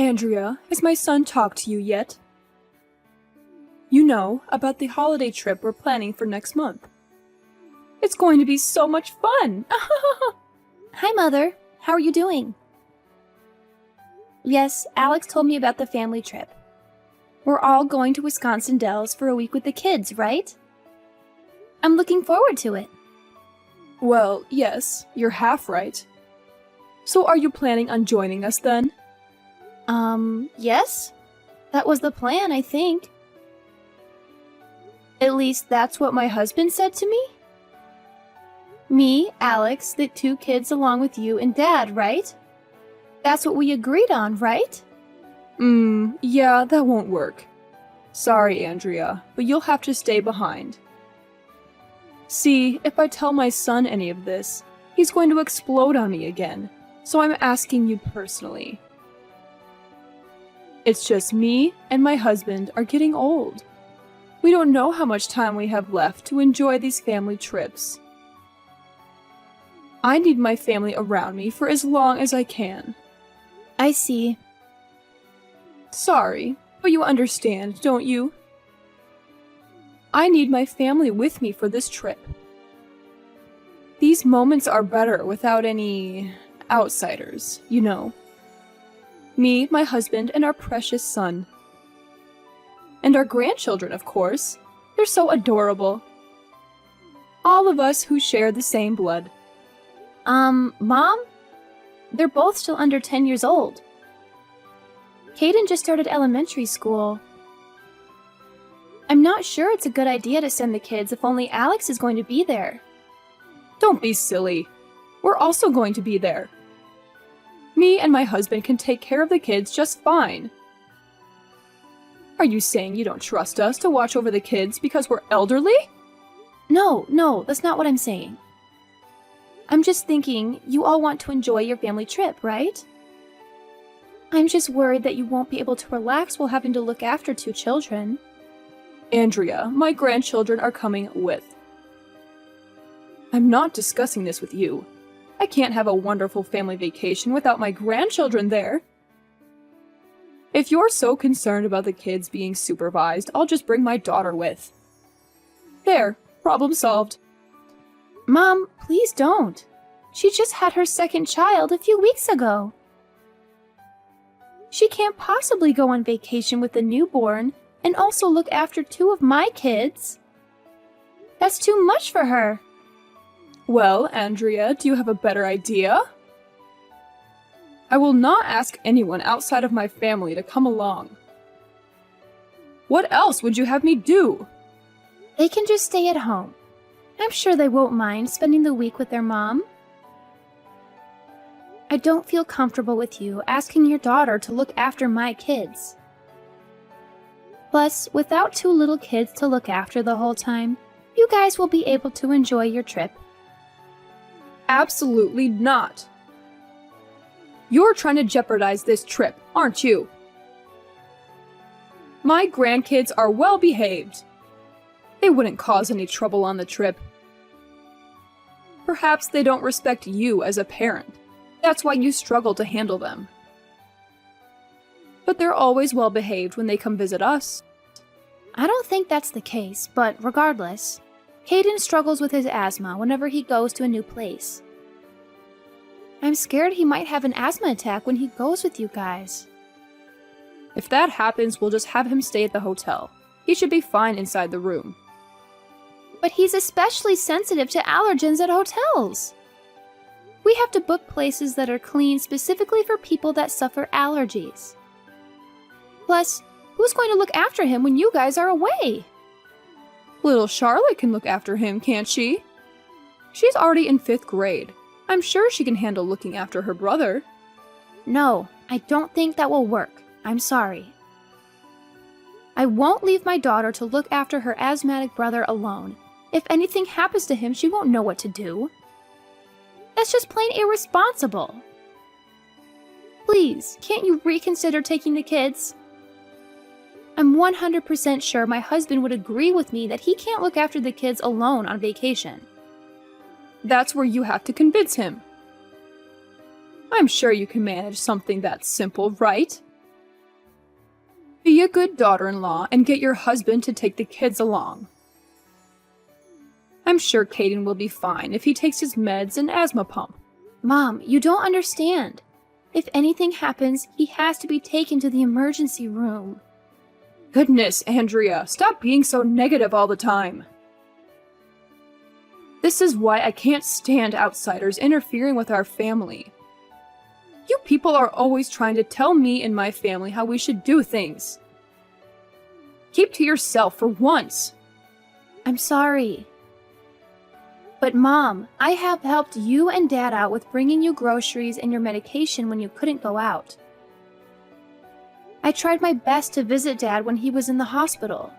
Andrea, has my son talked to you yet? You know, about the holiday trip we're planning for next month. It's going to be so much fun! Hi, Mother. How are you doing? Yes, Alex told me about the family trip. We're all going to Wisconsin Dells for a week with the kids, right? I'm looking forward to it. Well, yes, you're half right. So are you planning on joining us then? Yes? That was the plan, I think. At least that's what my husband said to me? Me, Alex, the 2 kids along with you and Dad, right? That's what we agreed on, right? Yeah, that won't work. Sorry, Andrea, but you'll have to stay behind. See, if I tell my son any of this, he's going to explode on me again, so I'm asking you personally. It's just me and my husband are getting old. We don't know how much time we have left to enjoy these family trips. I need my family around me for as long as I can. I see. Sorry, but you understand, don't you? I need my family with me for this trip. These moments are better without any outsiders, you know. Me, my husband, and our precious son. And our grandchildren, of course. They're so adorable. All of us who share the same blood. Mom? They're both still under 10 years old. Caden just started elementary school. I'm not sure it's a good idea to send the kids if only Alex is going to be there. Don't be silly. We're also going to be there. Me and my husband can take care of the kids just fine. Are you saying you don't trust us to watch over the kids because we're elderly? No, that's not what I'm saying. I'm just thinking you all want to enjoy your family trip, right? I'm just worried that you won't be able to relax while having to look after 2 children. Andrea, my grandchildren are coming with. I'm not discussing this with you. I can't have a wonderful family vacation without my grandchildren there. If you're so concerned about the kids being supervised, I'll just bring my daughter with. There, problem solved. Mom, please don't. She just had her 2nd child a few weeks ago. She can't possibly go on vacation with a newborn and also look after 2 of my kids. That's too much for her. Well, Andrea, do you have a better idea? I will not ask anyone outside of my family to come along. What else would you have me do? They can just stay at home. I'm sure they won't mind spending the week with their mom. I don't feel comfortable with you asking your daughter to look after my kids. Plus, without 2 little kids to look after the whole time, you guys will be able to enjoy your trip. Absolutely not. You're trying to jeopardize this trip, aren't you? My grandkids are well behaved. They wouldn't cause any trouble on the trip. Perhaps they don't respect you as a parent. That's why you struggle to handle them. But they're always well behaved when they come visit us. I don't think that's the case, but regardless, Caden struggles with his asthma whenever he goes to a new place. I'm scared he might have an asthma attack when he goes with you guys. If that happens, we'll just have him stay at the hotel. He should be fine inside the room. But he's especially sensitive to allergens at hotels. We have to book places that are clean specifically for people that suffer allergies. Plus, who's going to look after him when you guys are away? Little Charlotte can look after him, can't she? She's already in 5th grade. I'm sure she can handle looking after her brother. No, I don't think that will work. I'm sorry. I won't leave my daughter to look after her asthmatic brother alone. If anything happens to him, she won't know what to do. That's just plain irresponsible. Please, can't you reconsider taking the kids? I'm 100% sure my husband would agree with me that he can't look after the kids alone on vacation. That's where you have to convince him. I'm sure you can manage something that simple, right? Be a good daughter-in-law and get your husband to take the kids along. I'm sure Caden will be fine if he takes his meds and asthma pump. Mom, you don't understand. If anything happens, he has to be taken to the emergency room. Goodness, Andrea, stop being so negative all the time. This is why I can't stand outsiders interfering with our family. You people are always trying to tell me and my family how we should do things. Keep to yourself for once. I'm sorry. But Mom, I have helped you and Dad out with bringing you groceries and your medication when you couldn't go out. I tried my best to visit Dad when he was in the hospital.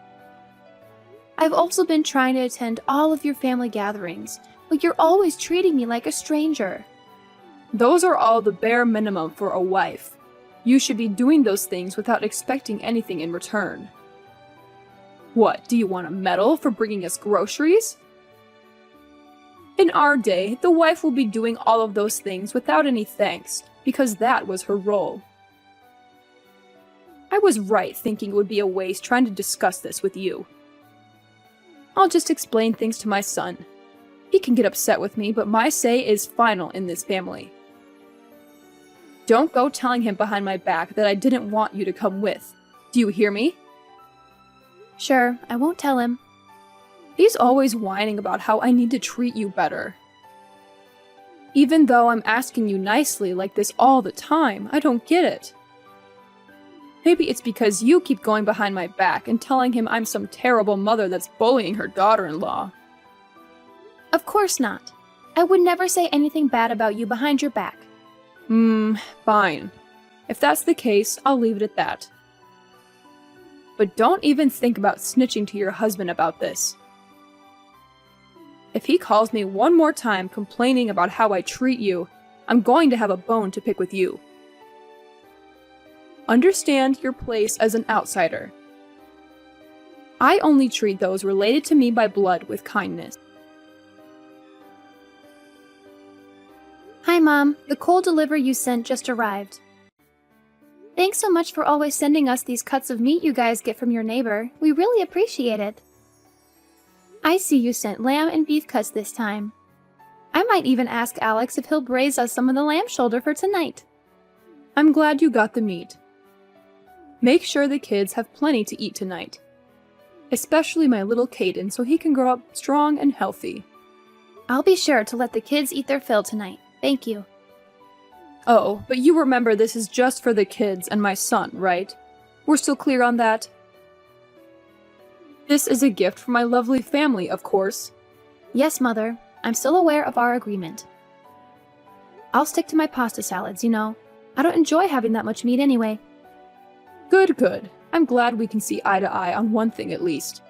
I've also been trying to attend all of your family gatherings, but you're always treating me like a stranger. Those are all the bare minimum for a wife. You should be doing those things without expecting anything in return. What, do you want a medal for bringing us groceries? In our day, the wife will be doing all of those things without any thanks, because that was her role. I was right thinking it would be a waste trying to discuss this with you. I'll just explain things to my son. He can get upset with me, but my say is final in this family. Don't go telling him behind my back that I didn't want you to come with. Do you hear me? Sure, I won't tell him. He's always whining about how I need to treat you better. Even though I'm asking you nicely like this all the time, I don't get it. Maybe it's because you keep going behind my back and telling him I'm some terrible mother that's bullying her daughter-in-law. Of course not. I would never say anything bad about you behind your back. Fine. If that's the case, I'll leave it at that. But don't even think about snitching to your husband about this. If he calls me one more time complaining about how I treat you, I'm going to have a bone to pick with you. Understand your place as an outsider. I only treat those related to me by blood with kindness. Hi, Mom. The coal delivery you sent just arrived. Thanks so much for always sending us these cuts of meat you guys get from your neighbor. We really appreciate it. I see you sent lamb and beef cuts this time. I might even ask Alex if he'll braise us some of the lamb shoulder for tonight. I'm glad you got the meat. Make sure the kids have plenty to eat tonight. Especially my little Caden, so he can grow up strong and healthy. I'll be sure to let the kids eat their fill tonight. Thank you. Oh, but you remember this is just for the kids and my son, right? We're still clear on that? This is a gift for my lovely family, of course. Yes, Mother. I'm still aware of our agreement. I'll stick to my pasta salads, you know. I don't enjoy having that much meat anyway. Good. I'm glad we can see eye to eye on one thing at least.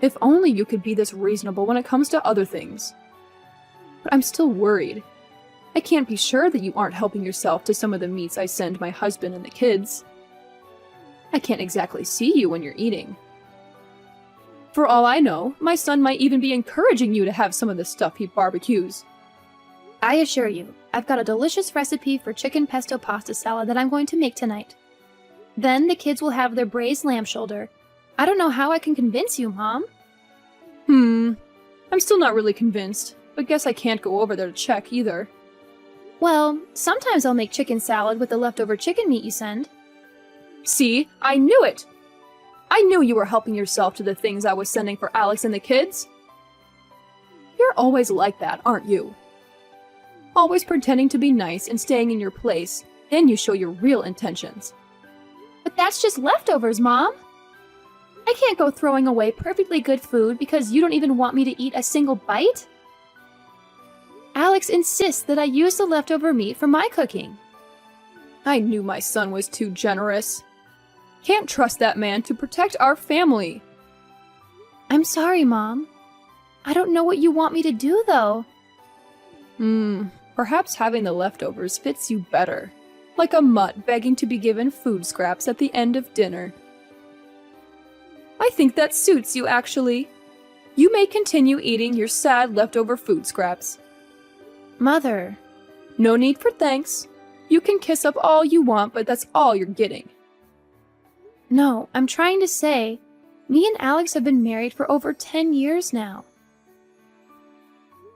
If only you could be this reasonable when it comes to other things. But I'm still worried. I can't be sure that you aren't helping yourself to some of the meats I send my husband and the kids. I can't exactly see you when you're eating. For all I know, my son might even be encouraging you to have some of the stuff he barbecues. I assure you, I've got a delicious recipe for chicken pesto pasta salad that I'm going to make tonight. Then the kids will have their braised lamb shoulder. I don't know how I can convince you, Mom. I'm still not really convinced, but guess I can't go over there to check either. Well, sometimes I'll make chicken salad with the leftover chicken meat you send. See, I knew it! I knew you were helping yourself to the things I was sending for Alex and the kids. You're always like that, aren't you? Always pretending to be nice and staying in your place, then you show your real intentions. But that's just leftovers, Mom. I can't go throwing away perfectly good food because you don't even want me to eat a single bite. Alex insists that I use the leftover meat for my cooking. I knew my son was too generous. Can't trust that man to protect our family. I'm sorry, Mom. I don't know what you want me to do, though. Perhaps having the leftovers fits you better. Like a mutt begging to be given food scraps at the end of dinner. I think that suits you, actually. You may continue eating your sad leftover food scraps. Mother. No need for thanks. You can kiss up all you want, but that's all you're getting. No, I'm trying to say, me and Alex have been married for over 10 years now.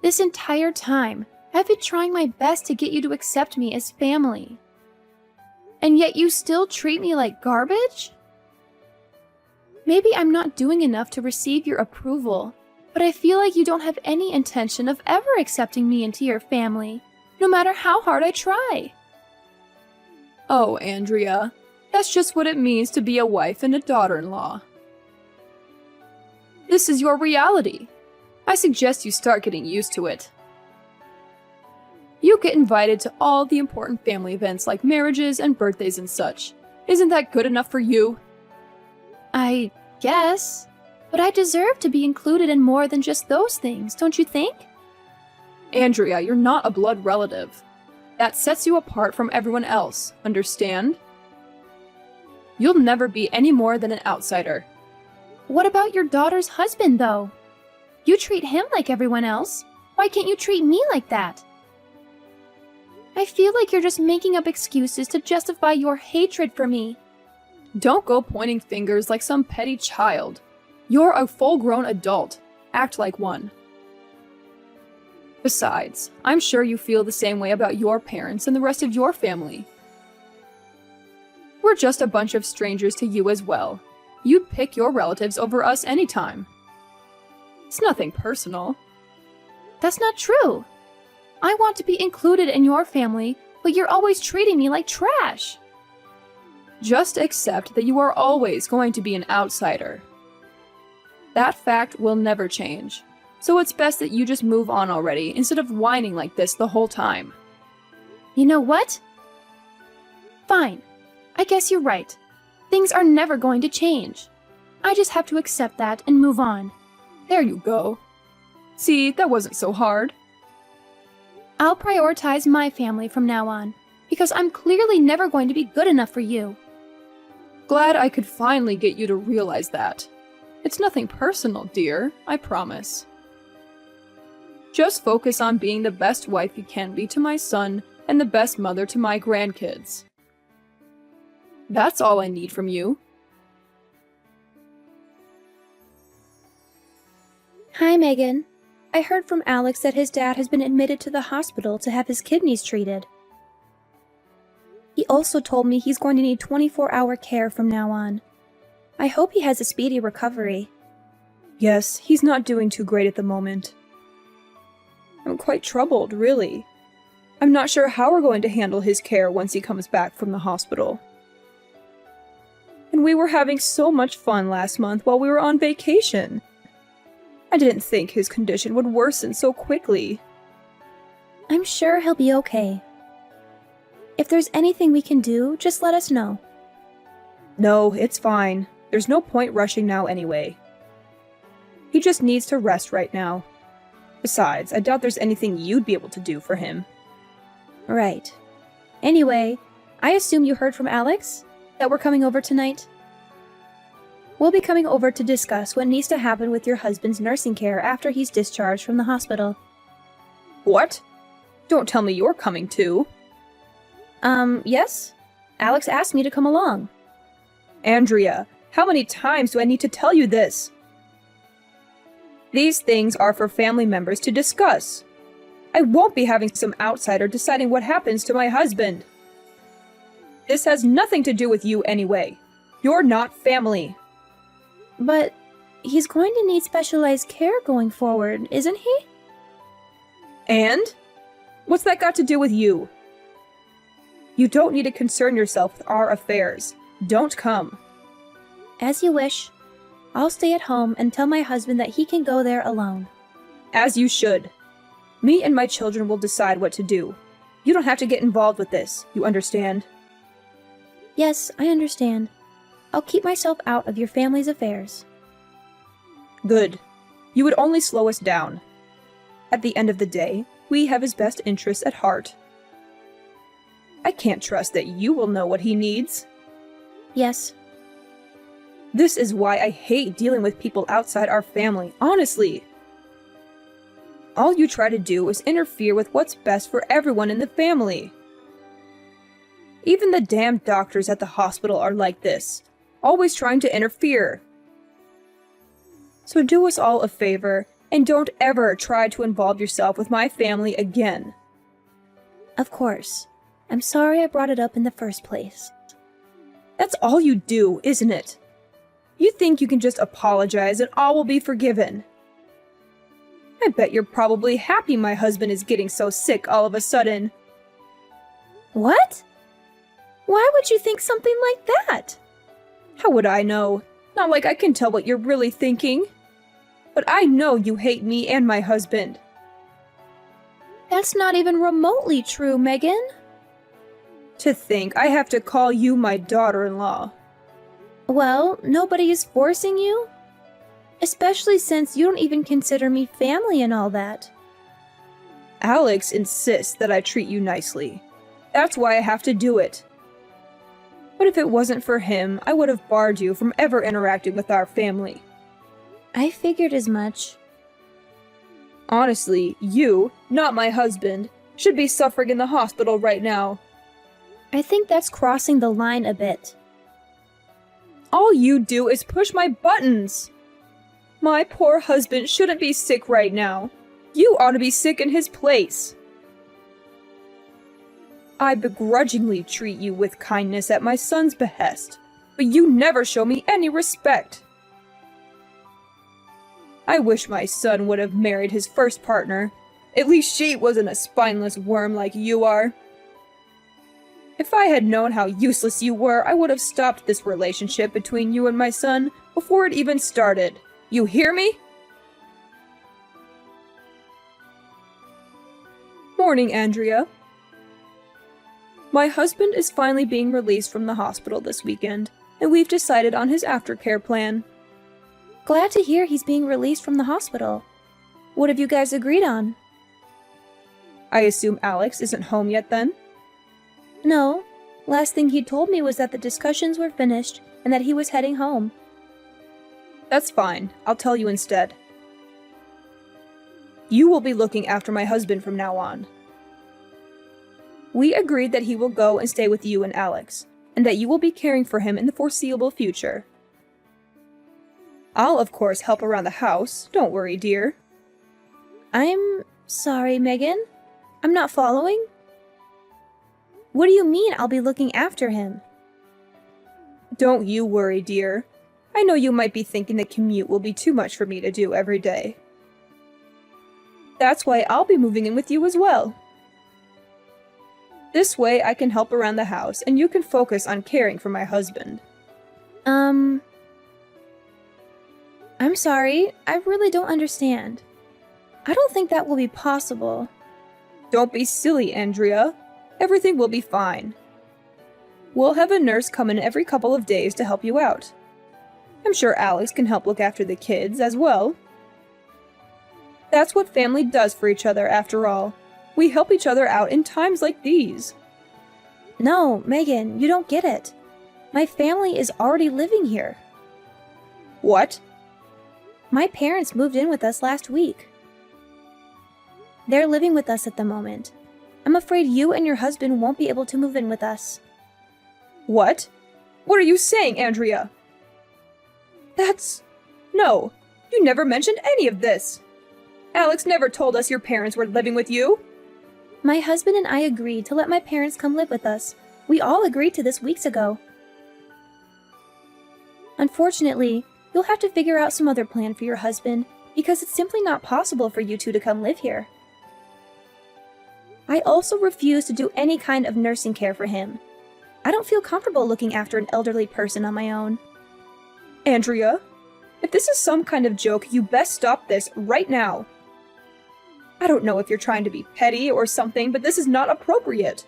This entire time, I've been trying my best to get you to accept me as family. And yet you still treat me like garbage? Maybe I'm not doing enough to receive your approval, but I feel like you don't have any intention of ever accepting me into your family, no matter how hard I try. Oh, Andrea, that's just what it means to be a wife and a daughter-in-law. This is your reality. I suggest you start getting used to it. You get invited to all the important family events like marriages and birthdays and such. Isn't that good enough for you? I guess. But I deserve to be included in more than just those things, don't you think? Andrea, you're not a blood relative. That sets you apart from everyone else, understand? You'll never be any more than an outsider. What about your daughter's husband, though? You treat him like everyone else. Why can't you treat me like that? I feel like you're just making up excuses to justify your hatred for me. Don't go pointing fingers like some petty child. You're a full-grown adult. Act like one. Besides, I'm sure you feel the same way about your parents and the rest of your family. We're just a bunch of strangers to you as well. You'd pick your relatives over us anytime. It's nothing personal. That's not true. I want to be included in your family, but you're always treating me like trash. Just accept that you are always going to be an outsider. That fact will never change, so it's best that you just move on already instead of whining like this the whole time. You know what? Fine. I guess you're right. Things are never going to change. I just have to accept that and move on. There you go. See, that wasn't so hard. I'll prioritize my family from now on, because I'm clearly never going to be good enough for you. Glad I could finally get you to realize that. It's nothing personal, dear, I promise. Just focus on being the best wife you can be to my son and the best mother to my grandkids. That's all I need from you. Hi, Megan. I heard from Alex that his dad has been admitted to the hospital to have his kidneys treated. He also told me he's going to need 24-hour care from now on. I hope he has a speedy recovery. Yes, he's not doing too great at the moment. I'm quite troubled, really. I'm not sure how we're going to handle his care once he comes back from the hospital. And we were having so much fun last month while we were on vacation. I didn't think his condition would worsen so quickly. I'm sure he'll be okay. If there's anything we can do, just let us know. No, it's fine. There's no point rushing now anyway. He just needs to rest right now. Besides, I doubt there's anything you'd be able to do for him. Right. Anyway, I assume you heard from Alex? That we're coming over tonight? We'll be coming over to discuss what needs to happen with your husband's nursing care after he's discharged from the hospital. What? Don't tell me you're coming too. Yes? Alex asked me to come along. Andrea, how many times do I need to tell you this? These things are for family members to discuss. I won't be having some outsider deciding what happens to my husband. This has nothing to do with you anyway. You're not family. But he's going to need specialized care going forward, isn't he? And? What's that got to do with you? You don't need to concern yourself with our affairs. Don't come. As you wish. I'll stay at home and tell my husband that he can go there alone. As you should. Me and my children will decide what to do. You don't have to get involved with this, you understand? Yes, I understand. I'll keep myself out of your family's affairs. Good. You would only slow us down. At the end of the day, we have his best interests at heart. I can't trust that you will know what he needs. Yes. This is why I hate dealing with people outside our family, honestly. All you try to do is interfere with what's best for everyone in the family. Even the damn doctors at the hospital are like this. always trying to interfere. So do us all a favor, and don't ever try to involve yourself with my family again. Of course. I'm sorry I brought it up in the first place. That's all you do, isn't it? You think you can just apologize and all will be forgiven. I bet you're probably happy my husband is getting so sick all of a sudden. What? Why would you think something like that? How would I know? Not like I can tell what you're really thinking. But I know you hate me and my husband. That's not even remotely true, Megan. To think I have to call you my daughter-in-law. Well, nobody is forcing you. Especially since you don't even consider me family and all that. Alex insists that I treat you nicely. That's why I have to do it. But if it wasn't for him, I would have barred you from ever interacting with our family. I figured as much. Honestly, you, not my husband, should be suffering in the hospital right now. I think that's crossing the line a bit. All you do is push my buttons. My poor husband shouldn't be sick right now. You ought to be sick in his place. I begrudgingly treat you with kindness at my son's behest, but you never show me any respect. I wish my son would have married his first partner. At least she wasn't a spineless worm like you are. If I had known how useless you were, I would have stopped this relationship between you and my son before it even started. You hear me? Morning, Andrea. My husband is finally being released from the hospital this weekend, and we've decided on his aftercare plan. Glad to hear he's being released from the hospital. What have you guys agreed on? I assume Alex isn't home yet then? No. Last thing he told me was that the discussions were finished and that he was heading home. That's fine. I'll tell you instead. You will be looking after my husband from now on. We agreed that he will go and stay with you and Alex, and that you will be caring for him in the foreseeable future. I'll, of course, help around the house. Don't worry, dear. I'm sorry, Megan. I'm not following. What do you mean I'll be looking after him? Don't you worry, dear. I know you might be thinking the commute will be too much for me to do every day. That's why I'll be moving in with you as well. This way I can help around the house and you can focus on caring for my husband. I'm sorry, I really don't understand. I don't think that will be possible. Don't be silly, Andrea. Everything will be fine. We'll have a nurse come in every couple of days to help you out. I'm sure Alex can help look after the kids as well. That's what family does for each other, after all. We help each other out in times like these. No, Megan, you don't get it. My family is already living here. What? My parents moved in with us last week. They're living with us at the moment. I'm afraid you and your husband won't be able to move in with us. What? What are you saying, Andrea? No, you never mentioned any of this. Alex never told us your parents were living with you. My husband and I agreed to let my parents come live with us. We all agreed to this weeks ago. Unfortunately, you'll have to figure out some other plan for your husband, because it's simply not possible for you two to come live here. I also refuse to do any kind of nursing care for him. I don't feel comfortable looking after an elderly person on my own. Andrea, if this is some kind of joke, you best stop this right now. I don't know if you're trying to be petty or something, but this is not appropriate.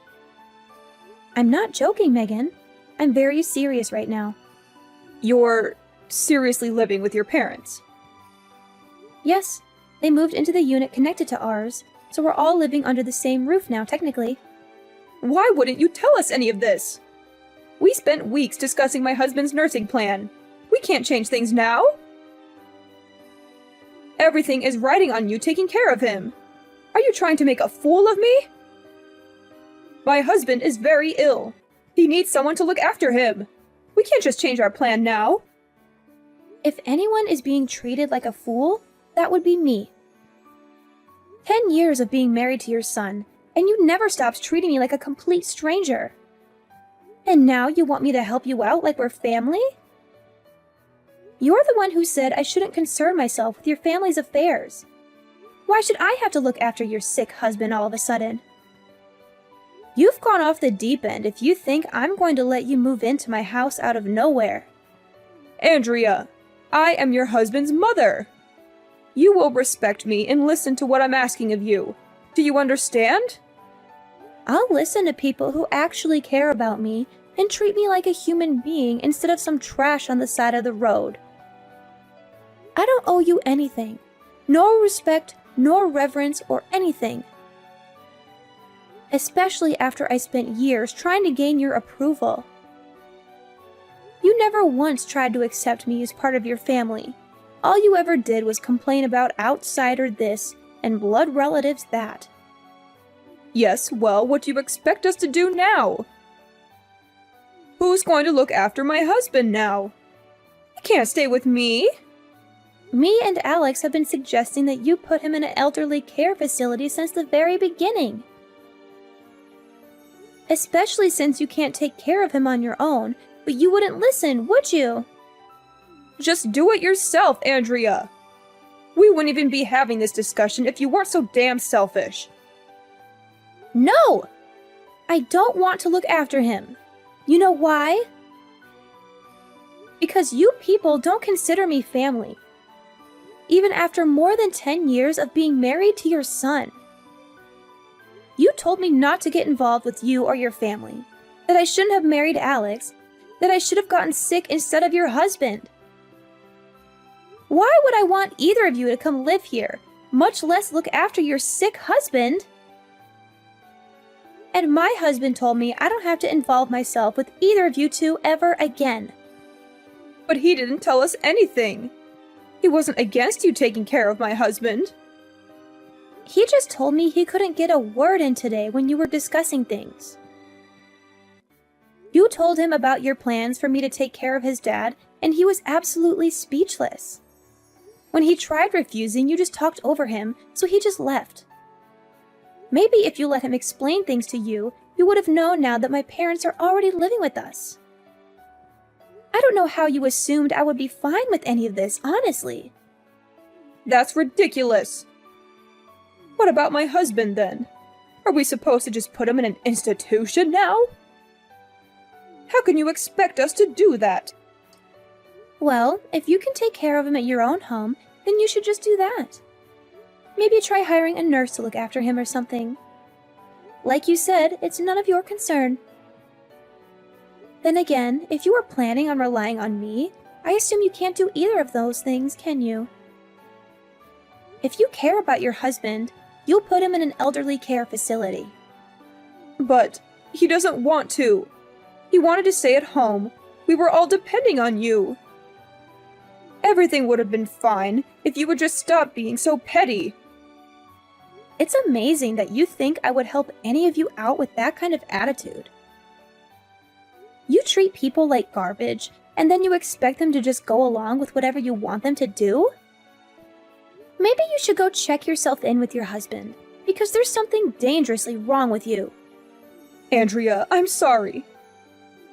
I'm not joking, Megan. I'm very serious right now. You're seriously living with your parents? Yes, they moved into the unit connected to ours, so we're all living under the same roof now, technically. Why wouldn't you tell us any of this? We spent weeks discussing my husband's nursing plan. We can't change things now. Everything is riding on you taking care of him. Are you trying to make a fool of me? My husband is very ill. He needs someone to look after him. We We can't just change our plan now. If anyone is being treated like a fool, that would be me. 10 years of being married to your son, and you never stopped treating me like a complete stranger. And now you want me to help you out like we're family? You're the one who said I shouldn't concern myself with your family's affairs. Why should I have to look after your sick husband all of a sudden? You've gone off the deep end if you think I'm going to let you move into my house out of nowhere. Andrea, I am your husband's mother. You will respect me and listen to what I'm asking of you. Do you understand? I'll listen to people who actually care about me and treat me like a human being instead of some trash on the side of the road. I don't owe you anything. No respect, nor reverence, or anything. Especially after I spent years trying to gain your approval. You never once tried to accept me as part of your family. All you ever did was complain about outsider this and blood relatives that. Yes, well, what do you expect us to do now? Who's going to look after my husband now? He can't stay with me. Me and Alex have been suggesting that you put him in an elderly care facility since the very beginning. Especially since you can't take care of him on your own, but you wouldn't listen, would you? Just do it yourself, Andrea. We wouldn't even be having this discussion if you weren't so damn selfish. No! I don't want to look after him. You know why? Because you people don't consider me family. Even after more than 10 years of being married to your son. You told me not to get involved with you or your family, that I shouldn't have married Alex, that I should have gotten sick instead of your husband. Why would I want either of you to come live here, much less look after your sick husband? And my husband told me I don't have to involve myself with either of you two ever again. But he didn't tell us anything. He wasn't against you taking care of my husband. He just told me he couldn't get a word in today when you were discussing things. You told him about your plans for me to take care of his dad, and he was absolutely speechless. When he tried refusing, you just talked over him, so he just left. Maybe if you let him explain things to you, you would have known now that my parents are already living with us. I don't know how you assumed I would be fine with any of this, honestly. That's ridiculous. What about my husband, then? Are we supposed to just put him in an institution now? How can you expect us to do that? Well, if you can take care of him at your own home, then you should just do that. Maybe try hiring a nurse to look after him or something. Like you said, it's none of your concern. Then again, if you were planning on relying on me, I assume you can't do either of those things, can you? If you care about your husband, you'll put him in an elderly care facility. But he doesn't want to. He wanted to stay at home. We were all depending on you. Everything would have been fine if you would just stop being so petty. It's amazing that you think I would help any of you out with that kind of attitude. You treat people like garbage, and then you expect them to just go along with whatever you want them to do? Maybe you should go check yourself in with your husband, because there's something dangerously wrong with you. Andrea, I'm sorry.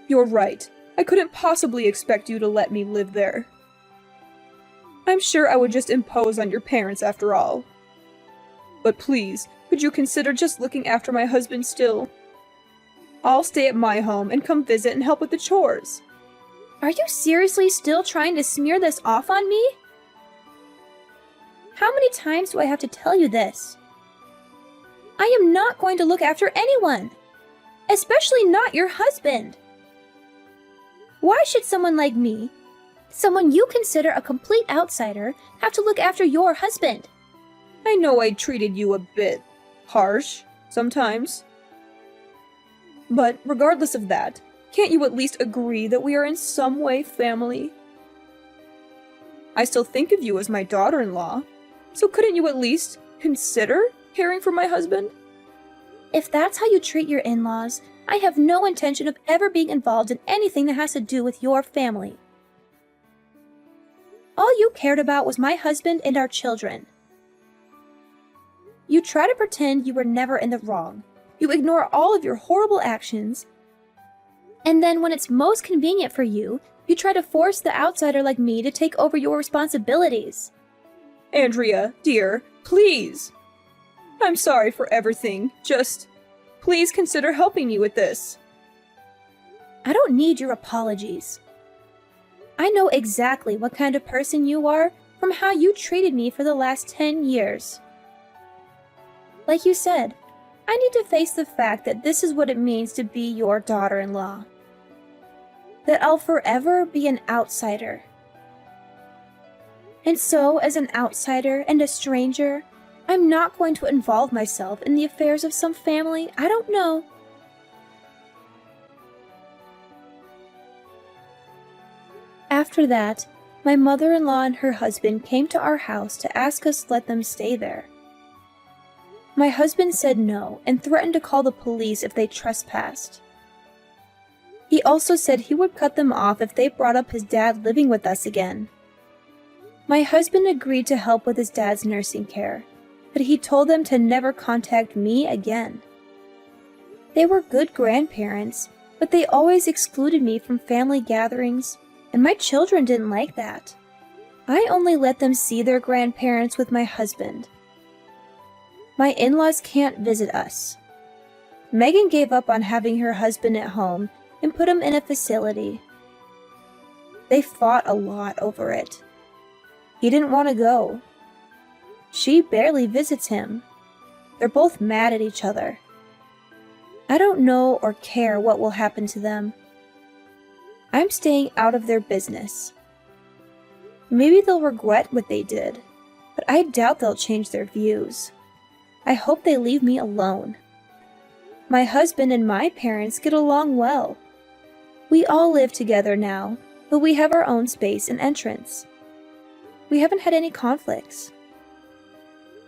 You're right. I couldn't possibly expect you to let me live there. I'm sure I would just impose on your parents after all. But please, could you consider just looking after my husband still? I'll stay at my home and come visit and help with the chores. Are you seriously still trying to smear this off on me? How many times do I have to tell you this? I am not going to look after anyone, especially not your husband. Why should someone like me, someone you consider a complete outsider, have to look after your husband? I know I treated you a bit harsh sometimes. But regardless of that, can't you at least agree that we are in some way family? I still think of you as my daughter-in-law, so couldn't you at least consider caring for my husband? If that's how you treat your in-laws, I have no intention of ever being involved in anything that has to do with your family. All you cared about was my husband and our children. You try to pretend you were never in the wrong. You ignore all of your horrible actions. And then when it's most convenient for you, you try to force the outsider like me to take over your responsibilities. Andrea, dear, please. I'm sorry for everything. Just, please consider helping me with this. I don't need your apologies. I know exactly what kind of person you are from how you treated me for the last 10 years. Like you said, I need to face the fact that this is what it means to be your daughter-in-law. That I'll forever be an outsider. And so, as an outsider and a stranger, I'm not going to involve myself in the affairs of some family I don't know. After that, my mother-in-law and her husband came to our house to ask us to let them stay there. My husband said no and threatened to call the police if they trespassed. He also said he would cut them off if they brought up his dad living with us again. My husband agreed to help with his dad's nursing care, but he told them to never contact me again. They were good grandparents, but they always excluded me from family gatherings, and my children didn't like that. I only let them see their grandparents with my husband. My in-laws can't visit us. Megan gave up on having her husband at home and put him in a facility. They fought a lot over it. He didn't want to go. She barely visits him. They're both mad at each other. I don't know or care what will happen to them. I'm staying out of their business. Maybe they'll regret what they did, but I doubt they'll change their views. I hope they leave me alone. My husband and my parents get along well. We all live together now, but we have our own space and entrance. We haven't had any conflicts.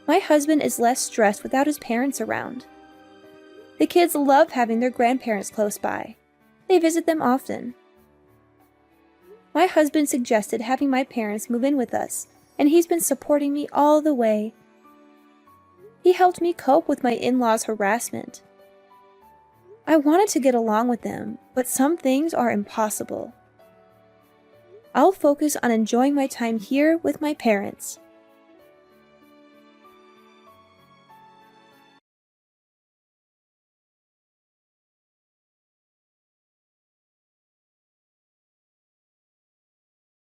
My husband is less stressed without his parents around. The kids love having their grandparents close by. They visit them often. My husband suggested having my parents move in with us, and he's been supporting me all the way. He helped me cope with my in-laws' harassment. I wanted to get along with them, but some things are impossible. I'll focus on enjoying my time here with my parents.